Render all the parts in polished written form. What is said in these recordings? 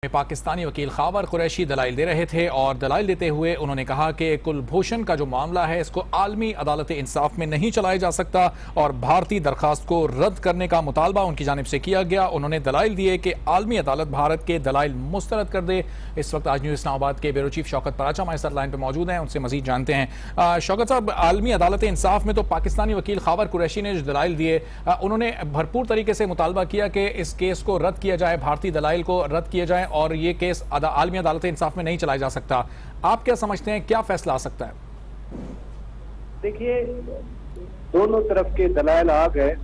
पाकिस्तानी वकील खावर कुरैशी दलाइल दे रहे थे और दलाइल देते हुए उन्होंने कहा कि कुलभूषण का जो मामला है इसको आलमी अदालत इंसाफ में नहीं चलाया जा सकता और भारतीय दरखास्त को रद्द करने का मुतालबा उनकी जानिब से किया गया। उन्होंने दलाइल दिए कि आलमी अदालत भारत के दलाइल मुस्तरद कर दे। इस वक्त आज न्यूज़ इस्लामाबाद के ब्यूरो चीफ शौकत पराचा हमारे साथ लाइन पर मौजूद हैं, उनसे मजीद जानते हैं। शौकत साहब, आलमी अदालत इंसाफ में तो पाकिस्तानी वकील खावर कुरैशी ने जो दलाइल दिए उन्होंने भरपूर तरीके से मुतालबा किया कि इस केस को रद्द किया जाए, भारतीय दलाइल को रद्द किया जाए और ये केस आलमी अदालत इंसाफ में नहीं चलाया जा सकता। आप क्या समझते हैं, क्या फैसला आ सकता है? देखिए, दोनों तरफ के दलाइल आ गए।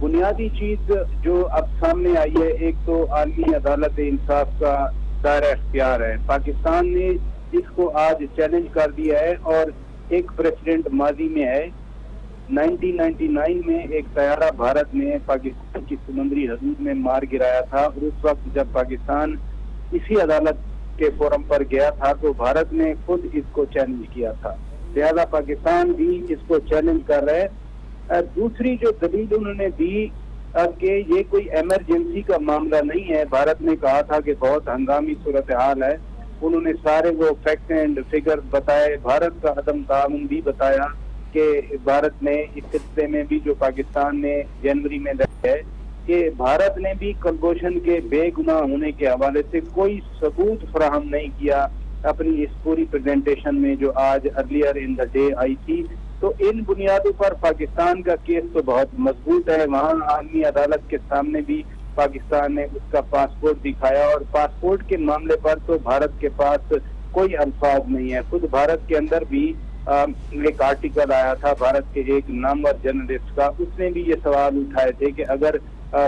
बुनियादी चीज जो अब सामने आई है, एक तो आलमी अदालत इंसाफ का दायरा इख्तियार है। पाकिस्तान ने इसको आज चैलेंज कर दिया है और एक प्रेसिडेंट माजी में है। 1999 में एक तैयारा भारत ने पाकिस्तान की समुद्री हदूद में मार गिराया था और उस वक्त जब पाकिस्तान इसी अदालत के फोरम पर गया था तो भारत ने खुद इसको चैलेंज किया था, लिहाजा पाकिस्तान भी इसको चैलेंज कर रहे हैं। दूसरी जो दलील उन्होंने दी कि ये कोई इमरजेंसी का मामला नहीं है, भारत ने कहा था कि बहुत हंगामी सूरत हाल है। उन्होंने सारे वो फैक्ट एंड फिगर बताए, भारत का अदम ताउन भी बताया कि भारत ने इस सिलसिले में भी जो पाकिस्तान ने जनवरी में है कि भारत ने भी कुलभूषण के बेगुनाह होने के हवाले से कोई सबूत फराहम नहीं किया अपनी इस पूरी प्रेजेंटेशन में जो आज earlier in the day I थी। तो इन बुनियादों पर पाकिस्तान का केस तो बहुत मजबूत है। वहाँ आलमी अदालत के सामने भी पाकिस्तान ने उसका पासपोर्ट दिखाया और पासपोर्ट के मामले पर तो भारत के पास कोई अल्फाज नहीं है। खुद भारत के अंदर भी एक आर्टिकल आया था भारत के एक नामवर जर्नलिस्ट का, उसने भी ये सवाल उठाए थे कि अगर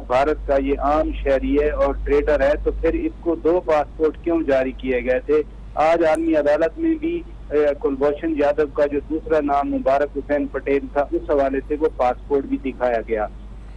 भारत का ये आम शहरी है और ट्रेडर है तो फिर इसको 2 पासपोर्ट क्यों जारी किए गए थे। आज आलमी अदालत में भी कुलभूषण यादव का जो दूसरा नाम मुबारक हुसैन पटेल था, उस हवाले से वो पासपोर्ट भी दिखाया गया।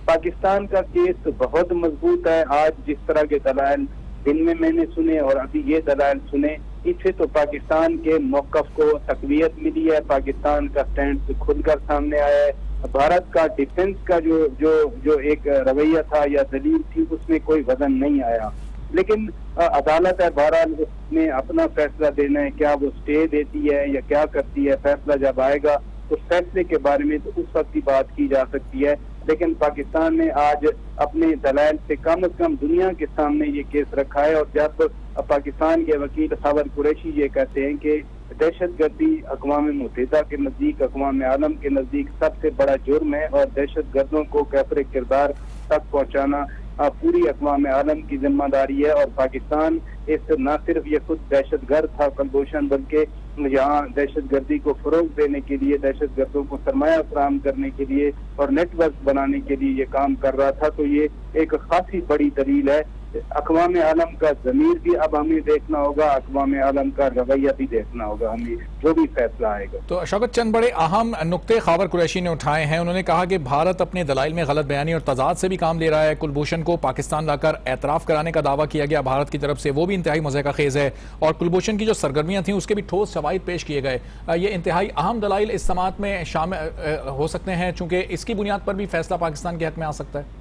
पाकिस्तान का केस तो बहुत मजबूत है। आज जिस तरह के दलाइल दिन में मैंने सुने और अभी ये दलाइल सुने, इससे तो पाकिस्तान के मौकफ को तकवीयत मिली है, पाकिस्तान का स्टैंड खुलकर सामने आया है। भारत का डिफेंस का जो एक रवैया था या दलील थी उसमें कोई वजन नहीं आया। लेकिन अदालत है, बहरहाल उसने अपना फैसला देना है, क्या वो स्टे देती है या क्या करती है। फैसला जब आएगा तो फैसले के बारे में तो उस वक्त की बात की जा सकती है। लेकिन पाकिस्तान ने आज अपने दलाइल से कम दुनिया के सामने ये केस रखा है। और जब पाकिस्तान के वकील खावर कुरैशी ये कहते हैं कि दहशतगर्दी अक़वाम मुत्तहिदा के नज़दीक, अक़वाम आलम के नज़दीक सबसे बड़ा जुर्म है और दहशतगर्दों को कैफर किरदार तक पहुँचाना पूरी अक़वाम आलम की जिम्मेदारी है। और पाकिस्तान इस न सिर्फ ये खुद दहशतगर्द था कुलभूषण, बल्कि यहाँ दहशतगर्दी को फ़रोग़ देने के लिए, दहशतगर्दों को सरमाया फराहम करने के लिए और नेटवर्क बनाने के लिए ये काम कर रहा था। तो ये एक खासी बड़ी दलील है। अक़वाम आलम का ज़मीर भी अब हमें देखना होगा, अक़वाम आलम का रवैया भी देखना होगा, हमें जो भी फैसला आएगा। तो शौकत, चंद बड़े अहम नुक्ते खावर कुरैशी ने उठाए हैं। उन्होंने कहा कि भारत अपने दलाइल में गलत बयानी और तजाद से भी काम ले रहा है। कुलभूषण को पाकिस्तान लाकर एतराफ़ कराने का दावा किया गया भारत की तरफ से, वो भी इंतहाई मज़े का खेज़ है। और कुलभूषण की जो सरगर्मियाँ थी उसके भी ठोस शवाहिद पेश किए गए। ये इंतहाई अहम दलाइल इस समात में शामिल हो सकते हैं, चूँकि इसकी बुनियाद पर भी फैसला पाकिस्तान के हक में आ सकता है।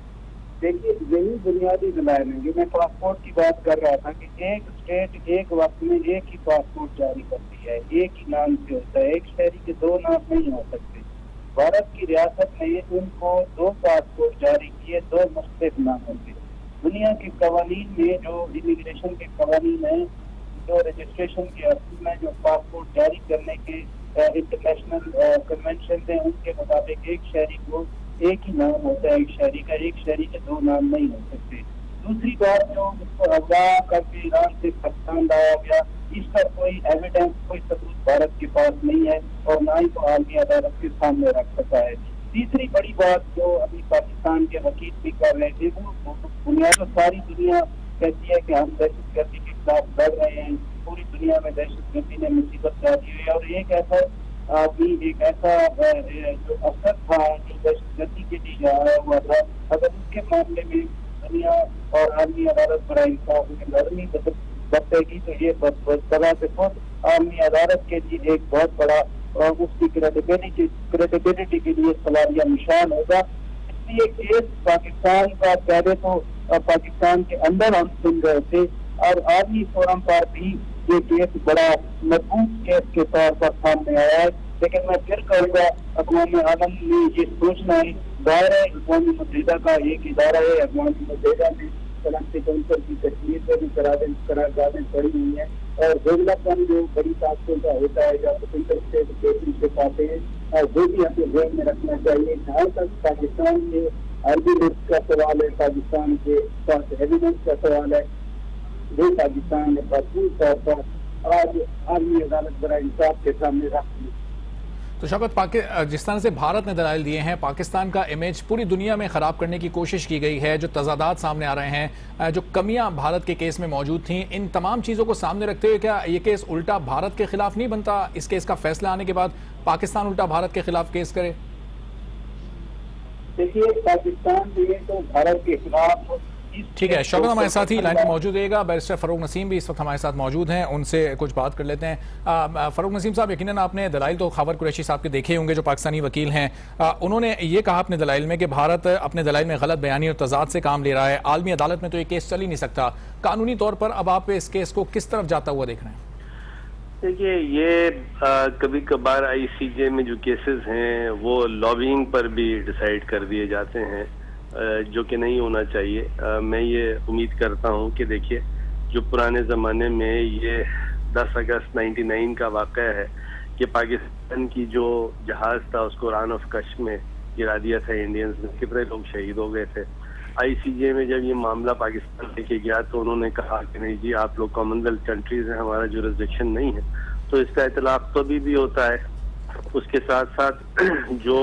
देखिए, यही बुनियादी दलाइल है। मैं पासपोर्ट की बात कर रहा था कि एक स्टेट एक वक्त में एक ही पासपोर्ट जारी करती है, एक ही नाम से होता है। एक शहरी के 2 नाम नहीं हो सकते। भारत की रियासत ने उनको 2 पासपोर्ट जारी किए, 2 मुख्तलिफ नामों से। दुनिया के कवानीन में जो इमिग्रेशन के कवानीन है, जो रजिस्ट्रेशन के असूल में जो पासपोर्ट जारी करने के इंटरनेशनल कन्वेंशन है, उनके मुताबिक एक शहरी को एक ही नाम होता है, एक शहरी का। एक शहरी के 2 नाम नहीं हो सकते। दूसरी बात, जो इसको अगवा करके ईरान से पाकिस्तान लाया गया, इसका कोई एविडेंस, कोई सबूत भारत के पास नहीं है और ना ही तो आलमी अदालत के सामने रख सका है। तीसरी बड़ी बात जो अभी पाकिस्तान के वकील भी कर रहे थे, वो बुनियाद सारी दुनिया कहती है कि हम दहशतगर्दी के खिलाफ लड़ रहे हैं, पूरी दुनिया में दहशतगर्दी ने मुसीबत डाली हुई है। और एक ऐसा आदमी, एक ऐसा जो अफसर था जो दहशतगर्दी के लिए आया हुआ था, अगर उसके मामले में दुनिया और आलमी अदालत बड़ा इंसाफ में नरमी बरतेगी तो ये बला से खुद आलमी अदालत के लिए एक बहुत बड़ा उसकी क्रेडिबिलिटी के लिए सवालिया निशान होगा। इसलिए केस पाकिस्तान का पहले तो पाकिस्तान के अंदर हम सुन रहे थे, और आर्मी फोरम पर भी ये केस बड़ा मजबूत केस के तौर पर सामने आया है। लेकिन मैं फिर कहूँगा, अक़वाम आलम ने ये सोचना है, दायरा अक़वाम मुत्तहिदा का एक इदारा है, अक़वाम मुत्तहिदा में सलामती कौंसिल की तस्वीर पर भी करारदादें पड़ी हुई हैं, और दोगलापन जो बड़ी ताकतों का होता है, जब स्वतंत्र स्टेट केसेस पाते हैं, और वो भी हमें ध्यान में रखना चाहिए। जहाँ तक पाकिस्तान के अरबी लिस्ट का सवाल है, पाकिस्तान के पास एविडेंस का सवाल है, वो पाकिस्तान ने भरपूर तौर पर आज आर्मी अदालत बराए इंसाफ के सामने रख दी। तो शौकत, जिस तरह से भारत ने दलाइल दिए हैं, पाकिस्तान का इमेज पूरी दुनिया में ख़राब करने की कोशिश की गई है, जो तजादात सामने आ रहे हैं, जो कमियां भारत के केस में मौजूद थीं, इन तमाम चीज़ों को सामने रखते हुए क्या ये केस उल्टा भारत के खिलाफ नहीं बनता? इस केस का फैसला आने के बाद पाकिस्तान उल्टा भारत के खिलाफ केस करे? देखिए, पाकिस्तान जो है तो भारत के खिलाफ। ठीक है शौकत, हमारे साथ ही लाइन पर मौजूद रहेगा। बैरिस्टर फ़ारूक नसीम भी इस वक्त हमारे साथ मौजूद हैं, उनसे कुछ बात कर लेते हैं। फ़ारूक नसीम साहब, यकीनन आपने दलाइल तो खावर कुरैशी साहब के देखे होंगे, जो पाकिस्तानी वकील हैं। उन्होंने ये कहा अपने दलाइल में कि भारत अपने दलाइल में गलत बयानी और तजाद से काम ले रहा है, आलमी अदालत में तो ये केस चल ही नहीं सकता। कानूनी तौर पर अब आप इस केस को किस तरफ जाता हुआ देख रहे हैं? देखिए, ये कभी कभार ICJ में जो केसेस हैं वो लॉबिंग पर भी डिसाइड कर दिए जाते हैं, जो कि नहीं होना चाहिए। मैं ये उम्मीद करता हूँ कि देखिए, जो पुराने ज़माने में ये 10 अगस्त 99 का वाक़या है कि पाकिस्तान की जो जहाज़ था उसको रान ऑफ कच्छ में गिरा दिया था इंडियंस ने, कितने लोग शहीद हो गए थे। ICJ में जब ये मामला पाकिस्तान लेके गया तो उन्होंने कहा कि नहीं जी, आप लोग कॉमनवेल्थ कंट्रीज हैं, हमारा जुरिस्डिक्शन नहीं है। तो इसका इतलाफ तो अभी भी होता है। उसके साथ साथ जो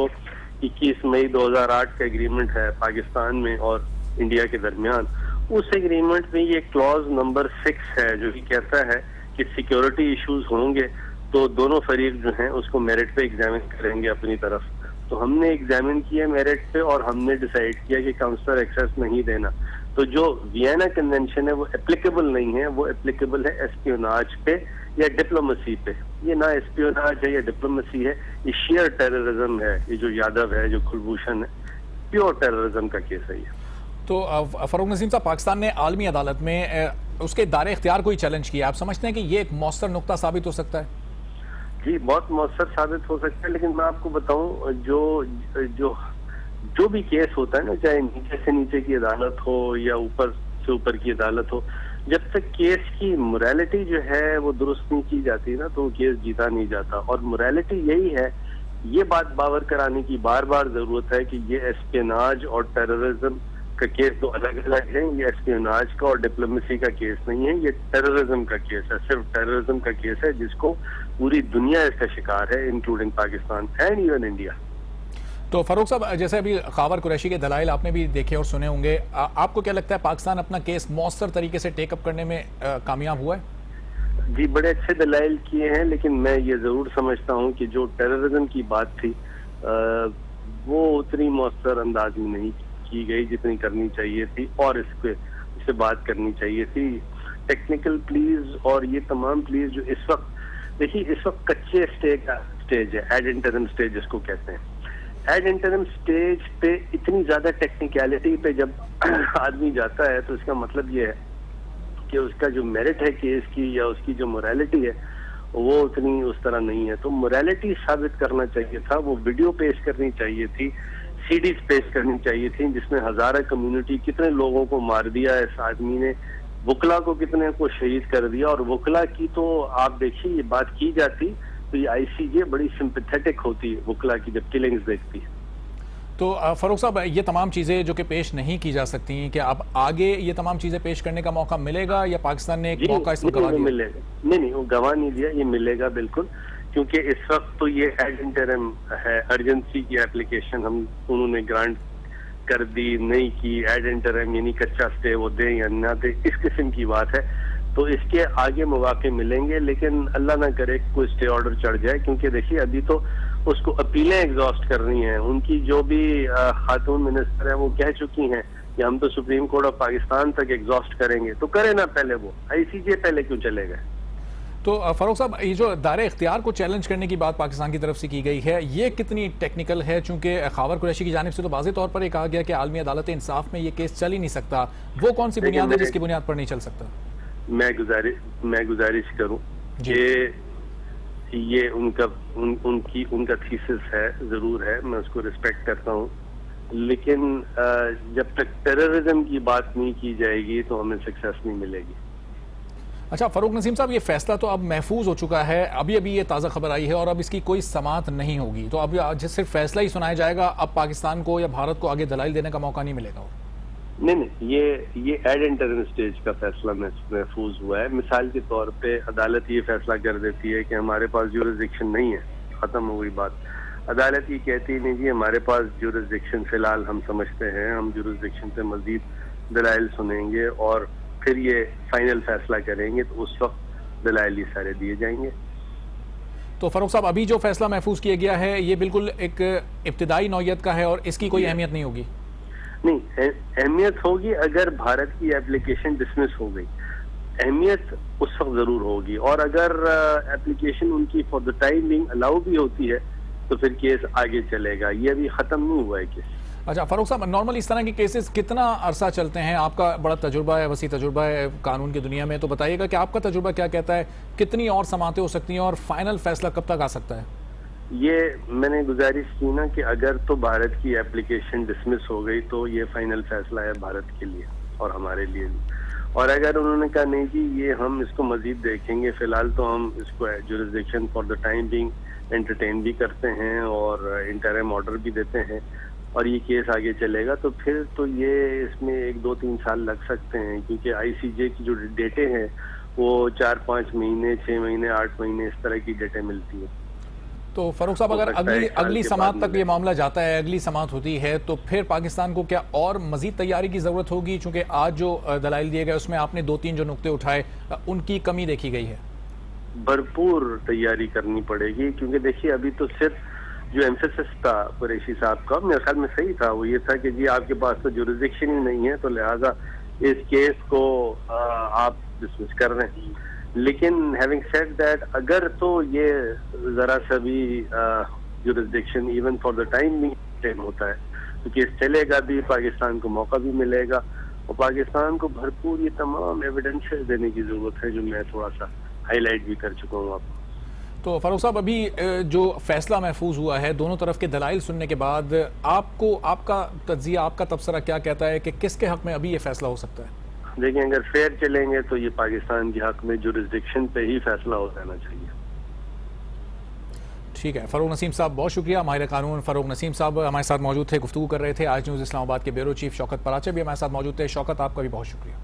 21 मई 2008 का एग्रीमेंट है पाकिस्तान में और इंडिया के दरमियान, उस एग्रीमेंट में ये क्लॉज नंबर 6 है जो कि कहता है कि सिक्योरिटी इश्यूज होंगे तो दोनों फरीक जो हैं उसको मेरिट पे एग्जामिन करेंगे अपनी तरफ। तो हमने एग्जामिन किया मेरिट पे और हमने डिसाइड किया कि काउंसलर एक्सेस नहीं देना। तो जो वियना कन्वेंशन है वो एप्लीकेबल नहीं है, वो एप्लीकेबल है एस्पियोनाज पे या डिप्लोमेसी पे। ये ना एस्पियोनाज है या डिप्लोमेसी है, ये शेयर टेररिज्म है। ये जो यादव है, जो कुलभूषण है, प्योर टेररिज्म का केस है ये। तो फ़ारूक नसीम साहब, पाकिस्तान ने आलमी अदालत में उसके दायरे इख्तियार को ही चैलेंज किया। आप समझते हैं कि ये एक मौसर नुक्ता साबित हो सकता है? जी, बहुत मौसर साबित हो सकता है, लेकिन मैं आपको बताऊं, जो भी केस होता है ना, चाहे नीचे से नीचे की अदालत हो या ऊपर से ऊपर की अदालत हो, जब तक केस की मोरालिटी जो है वो दुरुस्त नहीं की जाती ना, तो केस जीता नहीं जाता। और मोरालिटी यही है, ये बात बावर कराने की बार बार जरूरत है कि ये एस्पियोनाज और टेररिज्म का केस तो अलग अलग है। ये एस्पियोनाज का और डिप्लोमेसी का केस नहीं है, ये टेररिज्म का केस है, सिर्फ टेररिज्म का केस है जिसको पूरी दुनिया इसका शिकार है, including Pakistan and even India. तो फारूक साहब, जैसे अभी खावर कुरैशी के दलाइल आपने भी देखे और सुने होंगे, आपको क्या लगता है पाकिस्तान अपना केस मौसर तरीके से टेकअप करने में कामयाब हुआ है? जी, बड़े अच्छे दलाइल किए हैं, लेकिन मैं ये जरूर समझता हूँ कि जो टेररिज्म की बात थी वो उतनी मौसर अंदाज में नहीं की गई जितनी करनी चाहिए थी, और इससे बात करनी चाहिए थी। टेक्निकल प्लीज और ये तमाम प्लीज जो इस वक्त, देखिए इस वक्त कच्चे स्टेज है, एड इंटरम स्टेज जिसको कहते हैं। एड इंटरम स्टेज पे इतनी ज्यादा टेक्निकलिटी पे जब आदमी जाता है तो इसका मतलब ये है कि उसका जो मेरिट है केस की या उसकी जो मोरालिटी है वो उतनी उस तरह नहीं है। तो मोरालिटी साबित करना चाहिए था, वो वीडियो पेश करनी चाहिए थी, सीडीज पेश करनी चाहिए थी जिसमें हजारा कम्युनिटी, कितने लोगों को मार दिया इस आदमी ने, वकला को कितने को शहीद कर दिया। और वकला की तो आप देखिए, ये बात की जाती तो ये ICJ बड़ी सिंपैथेटिक होती है वकला की जब किलिंग्स देखती है। तो फारूक साहब, ये तमाम चीज़ें जो कि पेश नहीं की जा सकती, क्या अब आगे ये तमाम चीज़ें पेश करने का मौका मिलेगा या पाकिस्तान ने एक मौका इसमें गंवा दिया? मिलेगा, नहीं वो गंवा नहीं दिया, ये मिलेगा बिल्कुल, क्योंकि इस वक्त तो ये एड इंटरम है, अर्जेंसी की एप्लीकेशन हम उन्होंने ग्रांट कर दी, नहीं की, एड इंटरम यानी कच्चा स्टे वो दे या ना दे, इस किस्म की बात है। तो इसके आगे मौके मिलेंगे, लेकिन अल्लाह ना करे कोई स्टे ऑर्डर चढ़ जाए, क्योंकि देखिए अभी तो उसको अपीलें एग्जॉस्ट कर रही हैं। उनकी जो भी खातून मिनिस्टर है वो कह चुकी हैं कि हम तो सुप्रीम कोर्ट ऑफ पाकिस्तान तक एग्जॉस्ट करेंगे। तो करे ना पहले, वो ICJ पहले क्यों चले गए? तो फारूक साहब, ये जो दायरे इख्तियार को चैलेंज करने की बात पाकिस्तान की तरफ से की गई है, ये कितनी टेक्निकल है? चूंकि खावर कुरैशी की जानिब से तो वाज़ेह तौर पर ये कहा गया कि आलमी अदालत इंसाफ में ये केस चल ही नहीं सकता। वो कौन सी बुनियाद है जिसकी बुनियाद पर नहीं चल सकता? मैं गुजारिश करूं कि ये उनका थीसिस है, जरूर है, मैं उसको रिस्पेक्ट करता हूं, लेकिन जब तक टेररिज्म की बात नहीं की जाएगी तो हमें सक्सेस नहीं मिलेगी। अच्छा फारूक नसीम साहब, ये फैसला तो अब महफूज हो चुका है, अभी अभी ये ताज़ा खबर आई है और अब इसकी कोई समाअत नहीं होगी, तो अब सिर्फ फैसला ही सुनाया जाएगा, अब पाकिस्तान को या भारत को आगे दलाइल देने का मौका नहीं मिलेगा? नहीं, ये एड इंटरम स्टेज का फैसला महफूज हुआ है। मिसाल के तौर पे अदालत ये फैसला कर देती है कि हमारे पास ज्यूरिसडिक्शन नहीं है, खत्म हो गई बात। अदालत ये कहती नहीं जी हमारे पास ज्यूरिसडिक्शन फिलहाल हम समझते हैं, हम ज्यूरिसडिक्शन से मजीद दलाइल सुनेंगे और फिर ये फाइनल फैसला करेंगे, तो उस वक्त दलाइल ये सारे दिए जाएंगे। तो फारूक साहब, अभी जो फैसला महफूज किया गया है ये बिल्कुल एक इब्तिदाई नौयत का है और इसकी कोई अहमियत नहीं होगी? नहीं, अहमियत होगी अगर भारत की एप्लीकेशन डिसमिस हो गई, अहमियत उस वक्त जरूर होगी, और अगर एप्लीकेशन उनकी for the time being allow भी होती है तो फिर केस आगे चलेगा, ये अभी खत्म नहीं हुआ है केस। अच्छा फारूक साहब, नॉर्मल इस तरह के केसेस कितना अरसा चलते हैं? आपका बड़ा तजुर्बा है, वसी तजुर्बा है कानून की दुनिया में, तो बताइएगा कि आपका तजुर्बा क्या कहता है, कितनी और समातें हो सकती हैं और फाइनल फैसला कब तक आ सकता है? ये मैंने गुजारिश की ना कि अगर तो भारत की एप्लीकेशन डिसमिस हो गई तो ये फाइनल फैसला है भारत के लिए और हमारे लिए भी, और अगर उन्होंने कहा नहीं जी ये हम इसको मजीद देखेंगे, फिलहाल तो हम इसको jurisdiction for the time being entertain भी करते हैं और इंटरिम ऑर्डर भी देते हैं और ये केस आगे चलेगा, तो फिर तो ये इसमें 1-2-3 साल लग सकते हैं, क्योंकि आईसीजे की जो डेटें हैं वो 4-5 महीने, 6 महीने, 8 महीने इस तरह की डेटें मिलती हैं। तो फारूक साहब, अगर अगली समाअत तक ये मामला जाता है, अगली समाअत होती है, तो फिर पाकिस्तान को क्या और मजीद तैयारी की जरूरत होगी? चूंकि आज जो दलाइल दिए गए उसमें आपने 2-3 जो नुक्ते उठाए उनकी कमी देखी गई है। भरपूर तैयारी करनी पड़ेगी, क्योंकि देखिए अभी तो सिर्फ जो एम्फेसिस था कुरैशी साहब का, मेरे ख्याल में सही था, वो ये था कि जी आपके पास तो ज्यूरिसडिक्शन ही नहीं है, तो लिहाजा इस केस को आप डिसमिस कर रहे हैं। लेकिन हैविंग सेड दैट, अगर तो ये जरा सा भी jurisdiction even for the time नहीं होता है तो केस चलेगा भी, पाकिस्तान को मौका भी मिलेगा और पाकिस्तान को भरपूर ये तमाम एविडेंसेस देने की जरूरत है, जो मैं थोड़ा सा हाईलाइट भी कर चुका हूँ आपको। तो फारूक साहब, अभी जो फैसला महफूज हुआ है, दोनों तरफ के दलाइल सुनने के बाद आपको आपका तज्जिया, आपका तबसरा क्या कहता है कि किसके हक में अभी ये फैसला हो सकता है? देखिए, अगर फेयर चलेंगे तो ये पाकिस्तान के हक में ज्यूरिसडिक्शन पे ही फैसला हो जाना चाहिए। ठीक है, फारूक नसीम साहब बहुत शुक्रिया। माहिर कानून फारूक नसीम साहब हमारे साथ मौजूद थे, गुफ्तगू कर रहे थे। आज न्यूज़ इस्लामाबाद के ब्यूरो चीफ शौकत पराचे भी हमारे साथ मौजूद थे। शौकत, आपका भी बहुत शुक्रिया।